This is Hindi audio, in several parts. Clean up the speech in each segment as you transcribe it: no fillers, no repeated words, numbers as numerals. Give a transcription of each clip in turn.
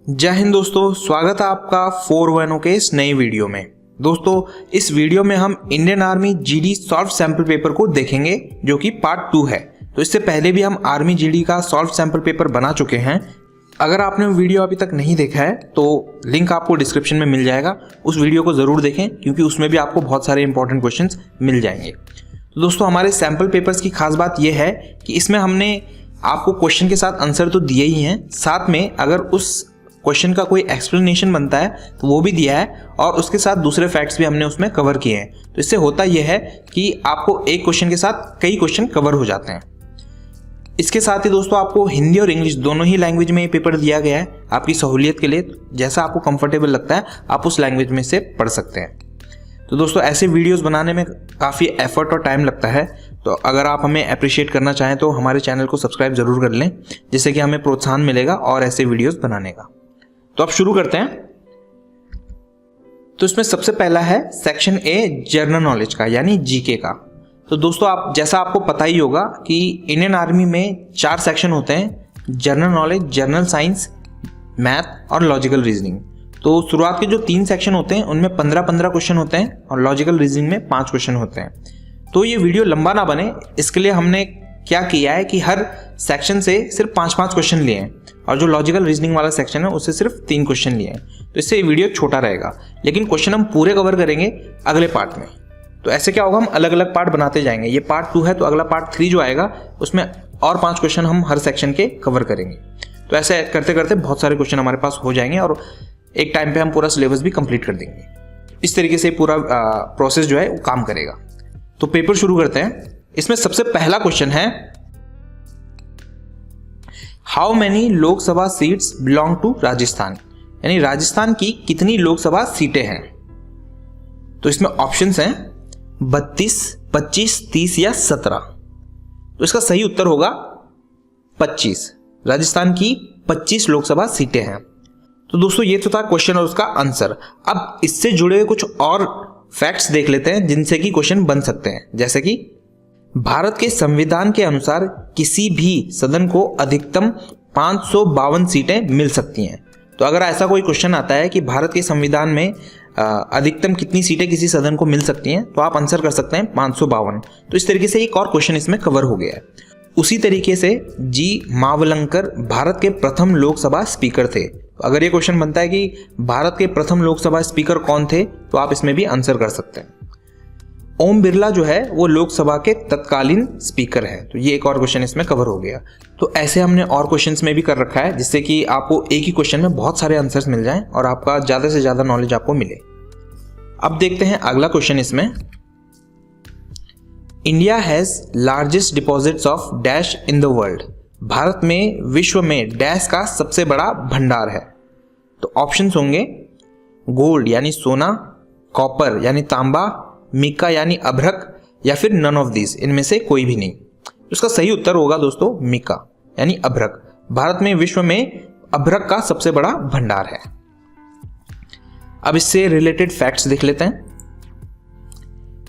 जय हिंद दोस्तों, स्वागत है आपका 410 के इस नई वीडियो में। दोस्तों, इस वीडियो में हम Indian army GD solve sample paper को देखेंगे जो कि पार्ट 2 है। तो इससे पहले भी हम आर्मी जीडी का सॉल्व सैंपल पेपर बना चुके हैं। अगर आपने वो वीडियो अभी तक नहीं देखा है तो लिंक आपको डिस्क्रिप्शन में मिल जाएगा, उस वीडियो को ज़रूर देखें क्योंकि उसमें भी आपको बहुत सारे इंपॉर्टेंट क्वेश्चंस मिल जाएंगे। तो दोस्तों, हमारे सैंपल पेपर्स की खास बात यह है कि इसमें हमने आपको क्वेश्चन के साथ आंसर तो दिए ही हैं, साथ में अगर उस क्वेश्चन का कोई एक्सप्लेनेशन बनता है तो वो भी दिया है और उसके साथ दूसरे फैक्ट्स भी हमने उसमें कवर किए हैं। तो इससे होता यह है कि आपको एक क्वेश्चन के साथ कई क्वेश्चन कवर हो जाते हैं। इसके साथ ही दोस्तों आपको हिंदी और इंग्लिश दोनों ही लैंग्वेज में ये पेपर दिया गया है आपकी सहूलियत के लिए। जैसा आपको कंफर्टेबल लगता है आप उस लैंग्वेज में से पढ़ सकते हैं। तो दोस्तों, ऐसे वीडियोस बनाने में काफ़ी एफर्ट और टाइम लगता है, तो अगर आप हमें अप्रिशिएट करना चाहें तो हमारे चैनल को सब्सक्राइब जरूर कर लें, जिससे कि हमें प्रोत्साहन मिलेगा और ऐसे वीडियोस बनाने का। तो अब शुरू करते हैं। तो इसमें सबसे पहला है सेक्शन ए जनरल नॉलेज का, यानी जीके का। तो दोस्तों, जैसा आपको पता ही होगा कि इंडियन आर्मी में 4 सेक्शन होते हैं: general knowledge, general science, math और लॉजिकल रीजनिंग। तो शुरुआत के जो 3 सेक्शन होते हैं उनमें 15-15 क्वेश्चन होते हैं और लॉजिकल रीजनिंग में 5 क्वेश्चन होते हैं। तो ये वीडियो लंबा ना बने, इसके लिए हमने क्या किया है कि हर सेक्शन से सिर्फ 5-5 क्वेश्चन लिए हैं और जो लॉजिकल रीजनिंग वाला सेक्शन है उससे सिर्फ 3 क्वेश्चन लिए हैं। तो इससे ये वीडियो छोटा रहेगा, लेकिन क्वेश्चन हम पूरे कवर करेंगे अगले पार्ट में। तो ऐसे क्या होगा, हम अलग अलग पार्ट बनाते जाएंगे। ये पार्ट 2 है तो अगला पार्ट 3 जो आएगा उसमें और 5 क्वेश्चन हम हर सेक्शन के कवर करेंगे। तो ऐसे करते करते बहुत सारे क्वेश्चन हमारे पास हो जाएंगे और एक टाइम पे हम पूरा सिलेबस भी कंप्लीट कर देंगे। इस तरीके से पूरा प्रोसेस जो है वो काम करेगा। तो पेपर शुरू करते हैं। इसमें सबसे पहला क्वेश्चन है, how many Lok Sabha seats belong to Rajasthan, यानी राजस्थान की कितनी लोकसभा सीटें हैं। तो इसमें ऑप्शंस हैं 32, 25, 30 या 17। तो इसका सही उत्तर होगा 25। राजस्थान की 25 लोकसभा सीटें हैं। तो दोस्तों, ये तो था क्वेश्चन और उसका आंसर। अब इससे जुड़े हुए कुछ और फैक्ट्स देख लेते हैं जिनसे कि क्वेश्चन बन सकते हैं। जैसे कि भारत के संविधान के अनुसार किसी भी सदन को अधिकतम 552 सीटें मिल सकती हैं। तो अगर ऐसा कोई क्वेश्चन आता है कि भारत के संविधान में अधिकतम कितनी सीटें किसी सदन को मिल सकती हैं, तो आप आंसर कर सकते हैं 552। तो इस तरीके से एक और क्वेश्चन इसमें कवर हो गया है। उसी तरीके से जी मावलंकर भारत के प्रथम लोकसभा स्पीकर थे। तो अगर ये क्वेश्चन बनता है कि भारत के प्रथम लोकसभा स्पीकर कौन थे, तो आप इसमें भी आंसर कर सकते हैं। ओम बिरला जो है वो लोकसभा के तत्कालीन स्पीकर है। तो ये एक और क्वेश्चन इसमें कवर हो गया। तो ऐसे हमने और क्वेश्चंस में भी कर रखा है जिससे कि आपको एक ही क्वेश्चन में बहुत सारे आंसर्स मिल जाएं और आपका ज़्यादा से ज़्यादा नॉलेज आपको मिले। अब देखते हैं अगला क्वेश्चन। इसमें India has largest deposits of dash in the world, Bharat में विश्व में डैश का सबसे बड़ा भंडार है। तो ऑप्शंस होंगे गोल्ड यानी सोना, कॉपर यानी तांबा, मिका यानी अभ्रक या फिर नन ऑफ दिस, इनमें से कोई भी नहीं। उसका सही उत्तर होगा दोस्तों मिका यानी अभ्रक। भारत में विश्व में अभ्रक का सबसे बड़ा भंडार है। अब इससे रिलेटेड फैक्ट्स देख लेते हैं।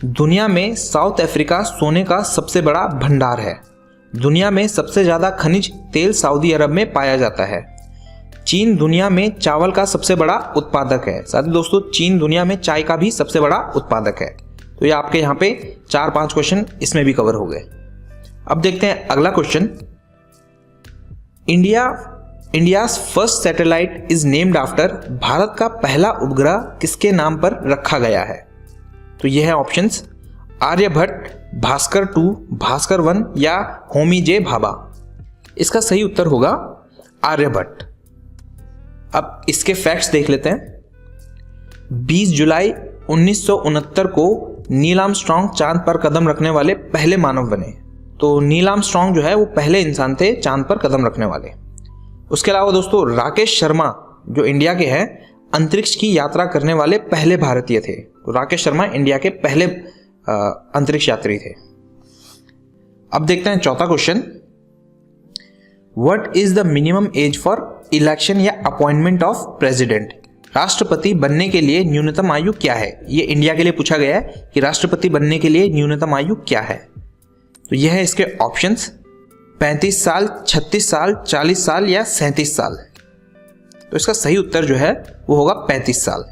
दुनिया में साउथ अफ्रीका सोने का सबसे बड़ा भंडार है। दुनिया में सबसे ज्यादा खनिज तेल सऊदी अरब में पाया जाता है। चीन दुनिया में चावल का सबसे बड़ा उत्पादक है। साथ ही दोस्तों, चीन दुनिया में चाय का भी सबसे बड़ा उत्पादक है। तो ये आपके यहाँ पे 4-5 क्वेश्चन इसमें भी कवर हो गए। अब देखते हैं अगला question. India's first satellite is named after, Bharat का पहला उपग्रह किसके नाम पर रखा गया है। तो ये है ऑप्शंस आर्यभट्ट, भास्कर 2, भास्कर 1 या होमी जे भाभा। इसका सही उत्तर होगा आर्यभट्ट। अब इसके फैक्ट्स देख लेते हैं। 20 जुलाई 1969 को नील आर्मस्ट्रांग चांद पर कदम रखने वाले पहले मानव बने। तो नील आर्मस्ट्रांग जो है वो पहले इंसान थे चांद पर कदम रखने वाले। उसके अलावा दोस्तों, राकेश शर्मा जो इंडिया के हैं अंतरिक्ष की यात्रा करने वाले पहले भारतीय थे। तो राकेश शर्मा इंडिया के पहले अंतरिक्ष यात्री थे। अब देखते हैं चौथा question. What is the minimum age for election या अपॉइंटमेंट ऑफ प्रेसिडेंट, राष्ट्रपति बनने के लिए न्यूनतम आयु क्या है। ये इंडिया के लिए पूछा गया है कि राष्ट्रपति बनने के लिए न्यूनतम आयु क्या है। तो यह है इसके ऑप्शंस 35 साल, 36 साल, 40 साल या 37 साल। तो इसका सही उत्तर जो है वो होगा 35 साल।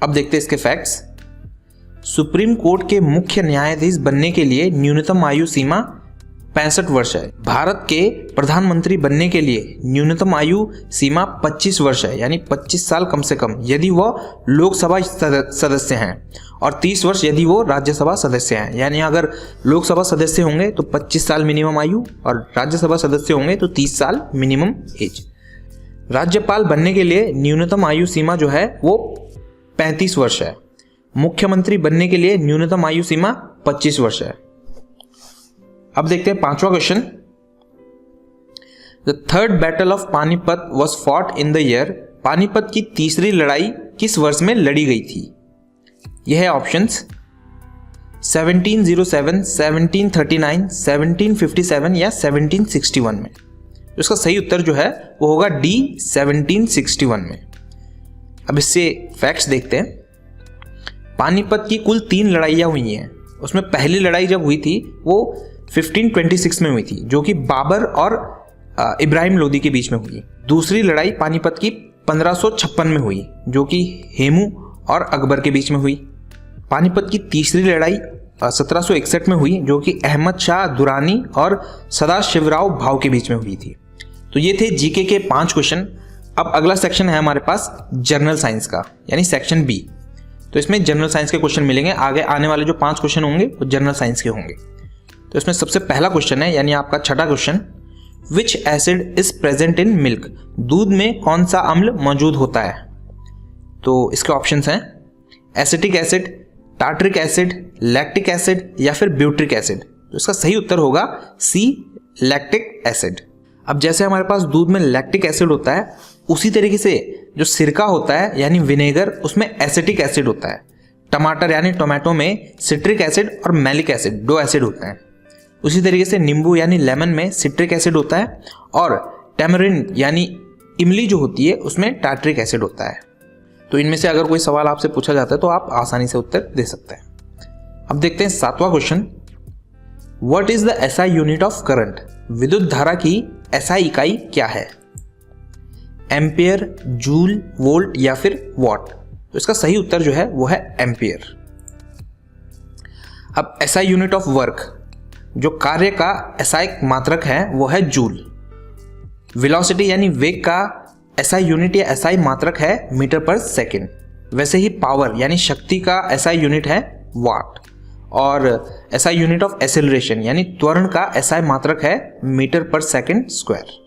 अब देखते हैं इसके फैक्ट्स। सुप्रीम कोर्ट के मुख्य न्यायाधीश बनने के लिए न्यूनतम आयु सीमा 65 वर्ष है। भारत के प्रधानमंत्री बनने के लिए न्यूनतम आयु सीमा 25 वर्ष है, यानी 25 साल कम से कम यदि वह लोकसभा सदस्य हैं, और 30 वर्ष यदि वो राज्यसभा सदस्य हैं। यानी अगर लोकसभा सदस्य होंगे तो 25 साल मिनिमम आयु, और राज्यसभा सदस्य होंगे तो 30 साल मिनिमम एज। राज्यपाल बनने के लिए न्यूनतम आयु सीमा जो है वो 35 वर्ष है। मुख्यमंत्री बनने के लिए न्यूनतम आयु सीमा 25 वर्ष है। अब देखते हैं पांचवा question. The third battle of Panipat was fought in the year. Panipat की तीसरी लड़ाई किस वर्ष में लड़ी गई थी? यह है ऑप्शंस 1707, 1739, 1757 या 1761 में। तो इसका सही उत्तर जो है वो होगा डी 1761 में। अब इससे फैक्ट्स देखते हैं। पानीपत की कुल 3 लड़ाइयाँ हुई हैं। उसमें पहली लड़ाई जब हुई थी वो 1526 में हुई थी, जो कि बाबर और इब्राहिम लोदी के बीच में हुई। दूसरी लड़ाई पानीपत की 1556 में हुई, जो कि हेमू और अकबर के बीच में हुई। पानीपत की तीसरी लड़ाई 1761 में हुई, जो कि अहमद शाह दुरानी और सदाशिवराव भाव के बीच में हुई थी। तो ये थे जीके के 5 क्वेश्चन। अब अगला सेक्शन है हमारे पास जनरल साइंस का, यानी सेक्शन बी। तो इसमें जनरल साइंस के क्वेश्चन मिलेंगे। आगे आने वाले जो 5 क्वेश्चन होंगे वो जनरल साइंस के होंगे। तो इसमें सबसे पहला क्वेश्चन है, यानी आपका छठा question, which acid is present in milk. दूध में कौन सा अम्ल मौजूद होता है? तो इसके ऑप्शंस हैं acetic acid, tartaric acid, lactic acid या फिर ब्यूट्रिक एसिड। तो इसका सही उत्तर होगा सी, लैक्टिक एसिड। अब जैसे हमारे पास दूध में लैक्टिक एसिड होता है, उसी तरीके से जो सिरका होता है यानी विनेगर, उसमें एसिटिक एसिड होता है। टमाटर यानी टोमेटो में सिट्रिक एसिड और मैलिक एसिड 2 एसिड होते हैं। उसी तरीके से नींबू यानी लेमन में सिट्रिक एसिड होता है, और टैमरिंड यानी इमली जो होती है उसमें टार्टरिक एसिड होता है। तो इनमें से अगर कोई सवाल आपसे पूछा जाता है तो आप आसानी से उत्तर दे सकते हैं। अब देखते हैं 7वां question, what is the SI unit of current. विद्युत धारा की एसआई इकाई क्या है? एम्पियर, जूल, वोल्ट या फिर वॉट। तो इसका सही उत्तर जो है वो है एम्पियर। अब एसआई यूनिट ऑफ वर्क, जो कार्य का एसआई मात्रक है वो है जूल। वेलोसिटी यानी वेग का एसआई यूनिट या एसआई मात्रक है मीटर पर सेकेंड। वैसे ही पावर यानी शक्ति का एसआई यूनिट है वाट, और एसआई यूनिट ऑफ एक्सेलरेशन यानी त्वरण का एसआई मात्रक है मीटर पर सेकेंड स्क्वायर।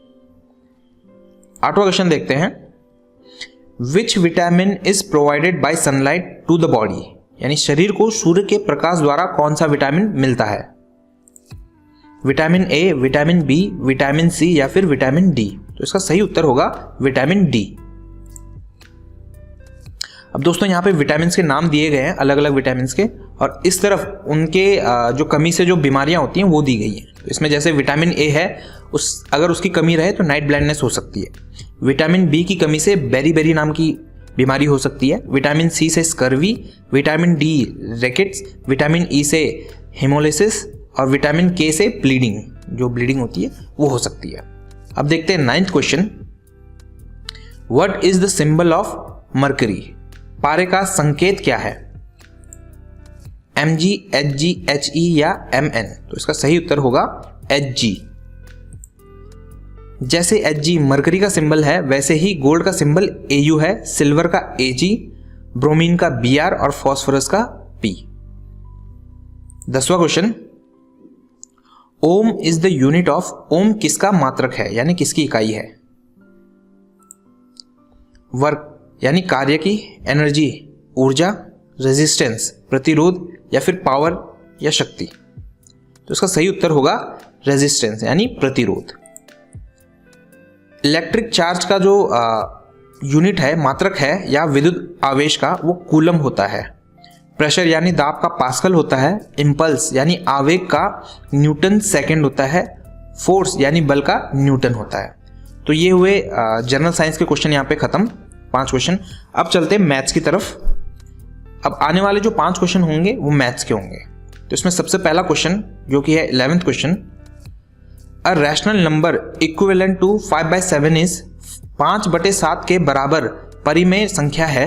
8वां क्वेश्चन देखते हैं, which vitamin is provided by sunlight to the body. यानी शरीर को सूर्य के प्रकाश द्वारा कौन सा विटामिन मिलता है? Vitamin A, vitamin B, vitamin C या फिर विटामिन डी। तो इसका सही उत्तर होगा विटामिन डी। अब दोस्तों यहाँ पे विटामिन के नाम दिए गए हैं, अलग अलग विटामिन के, और इस तरफ उनके जो कमी से जो बीमारियां होती हैं वो दी गई हैं। तो इसमें जैसे विटामिन ए है, अगर उसकी कमी रहे तो नाइट ब्लाइंडनेस हो सकती है। विटामिन बी की कमी से बेरी नाम की बीमारी हो सकती है। विटामिन सी से scurvy, vitamin D rickets, vitamin E से हेमोलिसिस और विटामिन के से ब्लीडिंग, जो ब्लीडिंग होती है वो हो सकती है। अब देखते हैं 9th question, what is the symbol of mercury. पारे का संकेत क्या है? Mg, Hg, He या Mn। तो इसका सही उत्तर होगा Hg। जैसे Hg मरकरी का सिंबल है, वैसे ही गोल्ड का सिंबल Au है, सिल्वर का Ag, ब्रोमीन का Br और फास्फोरस का P। 10वां question, ohm is the unit of. Ohm किसका मात्रक है यानी किसकी इकाई है? वर्क यानी कार्य की, एनर्जी ऊर्जा, रेजिस्टेंस प्रतिरोध या फिर पावर या शक्ति। तो इसका सही उत्तर होगा रेजिस्टेंस यानी प्रतिरोध। इलेक्ट्रिक चार्ज का जो यूनिट है, मात्रक है या विद्युत आवेश का, वो कूलम होता है। प्रेशर यानी दाब का पास्कल होता है। इंपल्स यानी आवेग का न्यूटन सेकंड होता है। फोर्स यानी बल का न्यूटन होता है। तो ये हुए जनरल साइंस के क्वेश्चन यहाँ पे खत्म, 5 क्वेश्चन। अब चलते हैं मैथ्स की तरफ। अब आने वाले जो 5 क्वेश्चन होंगे वो मैथ्स के होंगे। तो इसमें सबसे पहला क्वेश्चन जो कि है 11th question, a rational number equivalent to 5/7 is 5/7 के बराबर परिमेय संख्या है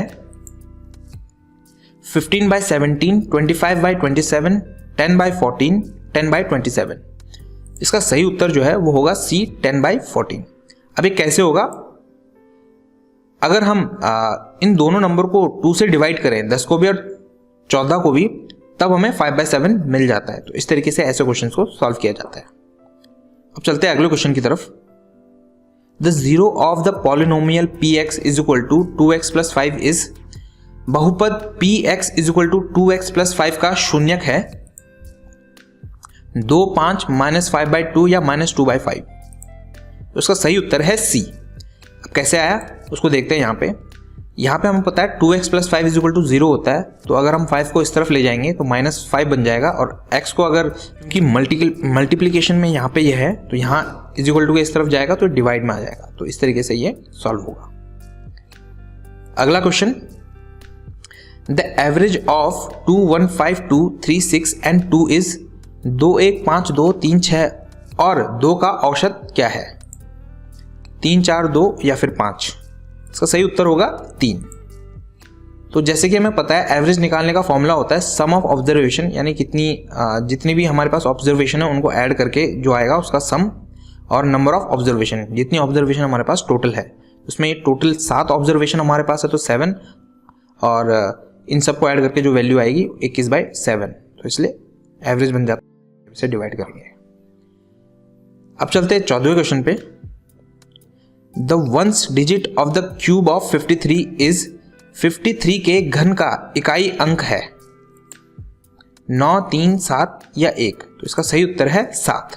15/17, 25/27, 10/14, 10/27। इसका सही उत्तर जो है वो होगा सी 10/14। अब ये कैसे होगा? अगर हम इन दोनों नंबर को 2 से डिवाइड करें, 10 को भी और 14 को भी, तब हमें 5/7 मिल जाता है। तो इस तरीके से ऐसे क्वेश्चंस को सॉल्व किया जाता है। अब चलते हैं अगले क्वेश्चन की तरफ। The zero of the polynomial px is equal to 2x + 5 is, बहुपद px is equal to 2x + 5 का शून्यक है 2, 5, -5/2 या -2/5। तो उसका सही उत्तर है सी। अब कैसे आया उसको देखते हैं। यहाँ पे हमें पता है 2x + 5 इज इक्वल टू 0 होता है। तो अगर हम 5 को इस तरफ ले जाएंगे तो -5 बन जाएगा, और x को अगर क्योंकि मल्टीप्लिकेशन में यहाँ पे ये है तो यहाँ इज इक्वल टू के इस तरफ जाएगा तो डिवाइड में आ जाएगा। तो इस तरीके से ये सॉल्व होगा। अगला question, the average of 2, 1, 5, 2, 3, 6 and 2 is 2, 1, 5, 2, 3, 6 और 2 का औसत क्या है? 3, 4, 2 या फिर 5? इसका सही उत्तर होगा 3। तो जैसे कि हमें पता है एवरेज निकालने का फॉर्मूला होता है सम ऑफ ऑब्जर्वेशन, यानी जितनी भी हमारे पास ऑब्जर्वेशन है उनको ऐड करके जो आएगा उसका सम, और नंबर ऑफ ऑब्जर्वेशन, जितनी ऑब्जर्वेशन हमारे पास टोटल है। उसमें टोटल 7 ऑब्जर्वेशन हमारे पास है तो 7, और इन सबको ऐड करके जो वैल्यू आएगी 21/7। तो इसलिए एवरेज बन जाता है, इसे डिवाइड करेंगे। अब चलते हैं 14वें क्वेश्चन पे। The ones digit of the cube of 53 is, 53 के घन का इकाई अंक है 9, 3, 7 या 1। तो इसका सही उत्तर है 7।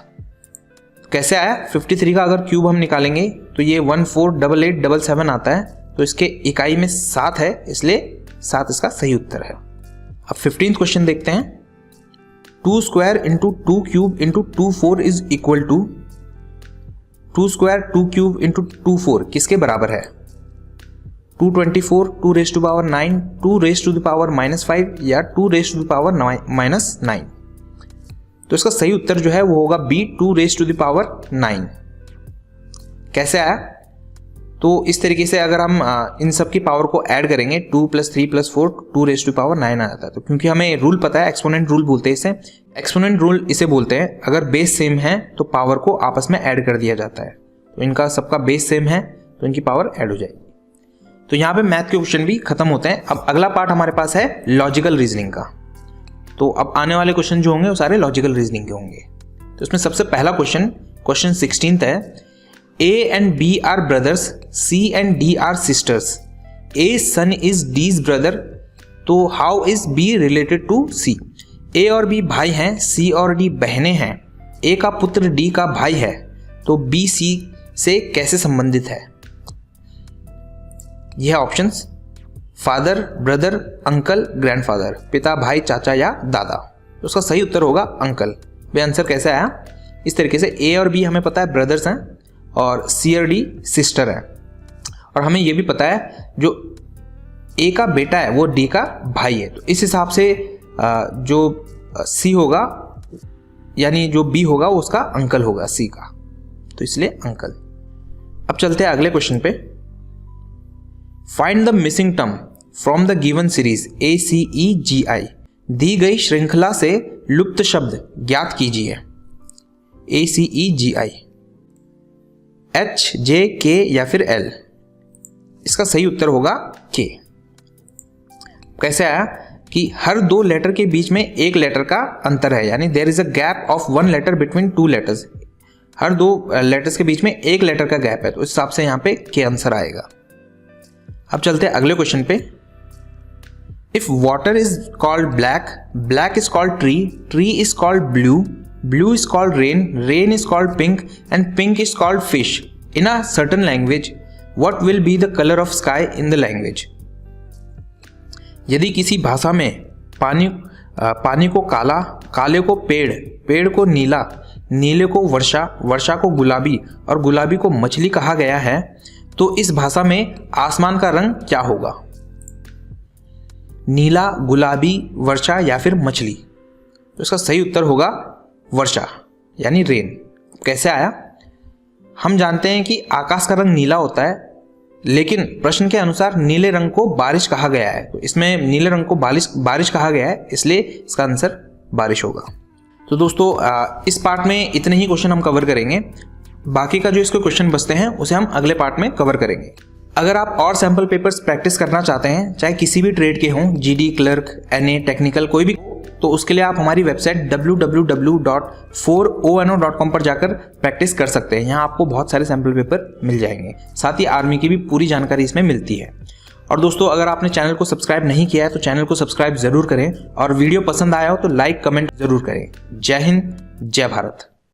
कैसे आया? 53 का अगर क्यूब हम निकालेंगे तो ये 148877 आता है। तो इसके इकाई में 7 है, इसलिए 7 इसका सही उत्तर है। अब 15th क्वेश्चन देखते हैं। 2 square into 2 cube into 2 4 is equal to, 2 square 2 cube into 2 4 किसके बराबर है? 224, 2 raised to power 9, 2 raised to the power -5 या 2 raised to the power -9। तो इसका सही उत्तर जो है वो होगा B, 2 raised to the power 9। कैसे आया? तो इस तरीके से अगर हम इन सब की पावर को ऐड करेंगे 2 + 3 + 4, 2 raised to power 9 आ जाता है। तो क्योंकि हमें रूल पता है, एक्सपोनेंट रूल बोलते हैं इसे, एक्सपोनेंट रूल इसे बोलते हैं, अगर बेस सेम है तो पावर को आपस में ऐड कर दिया जाता है। तो इनका सबका बेस सेम है तो इनकी पावर ऐड हो जाएगी। तो यहाँ पे मैथ के क्वेश्चन भी खत्म होते हैं। अब अगला पार्ट हमारे पास है लॉजिकल रीजनिंग का। तो अब आने वाले क्वेश्चन जो होंगे वो सारे लॉजिकल रीजनिंग के होंगे। तो इसमें सबसे पहला क्वेश्चन 16th है। A and B are brothers, C and D are sisters. A's son is D's brother. तो how is B related to C? A और B भाई हैं, C और D बहनें हैं। A का पुत्र D का भाई है, तो B C से कैसे संबंधित है? यह options father, brother, uncle, grandfather, पिता, भाई, चाचा या दादा। तो उसका सही उत्तर होगा अंकल। वे आंसर कैसे आया? इस तरीके से A और B हमें पता है ब्रदर्स हैं और C और D सिस्टर है, और हमें यह भी पता है जो A का बेटा है वो D का भाई है। तो इस हिसाब से जो C होगा यानी जो B होगा वो उसका अंकल होगा C का, तो इसलिए अंकल। अब चलते हैं अगले क्वेश्चन पे। Find the missing term from the given series ACEGI। दी गई श्रृंखला से लुप्त शब्द ज्ञात कीजिए। ACEGI, H, J, K या फिर L? इसका सही उत्तर होगा K। कैसे आया कि हर 2 लेटर के बीच में एक लेटर का अंतर है, यानी there is a gap of 1 letter between 2 letters. हर 2 लेटर्स के बीच में एक लेटर का गैप है, तो इस हिसाब से यहाँ पे K आंसर आएगा। अब चलते हैं अगले क्वेश्चन पे। If water is called black, black is called tree, tree is called blue, blue is called rain, rain is called pink and pink is called fish in a certain language, what will be the color of sky in the language? यदि किसी भाषा में पानी को काला, काले को पेड़, पेड़ को नीला, नीले को वर्षा, वर्षा को गुलाबी और गुलाबी को मछली कहा गया है, तो इस भाषा में आसमान का रंग क्या होगा? नीला, गुलाबी, वर्षा या फिर मछली? तो इसका सही उत्तर होगा वर्षा यानी रेन। कैसे आया? हम जानते हैं कि आकाश का रंग नीला होता है लेकिन प्रश्न के अनुसार नीले रंग को बारिश कहा गया है, तो इसमें नीले रंग को बारिश कहा गया है, इसलिए इसका आंसर बारिश होगा। तो दोस्तों इस पार्ट में इतने ही क्वेश्चन हम कवर करेंगे। बाकी का जो इसके क्वेश्चन बचते हैं उसे हम अगले पार्ट में कवर करेंगे। अगर आप और सैंपल पेपर्स प्रैक्टिस करना चाहते हैं, चाहे किसी भी ट्रेड के हों, जीडी, क्लर्क, एनए, टेक्निकल, कोई भी, तो उसके लिए आप हमारी वेबसाइट www.4ono.com पर जाकर प्रैक्टिस कर सकते हैं। यहाँ आपको बहुत सारे सैंपल पेपर मिल जाएंगे, साथ ही आर्मी की भी पूरी जानकारी इसमें मिलती है। और दोस्तों अगर आपने चैनल को सब्सक्राइब नहीं किया है तो चैनल को सब्सक्राइब जरूर करें, और वीडियो पसंद आया हो तो लाइक कमेंट जरूर करें। जय हिंद, जय भारत।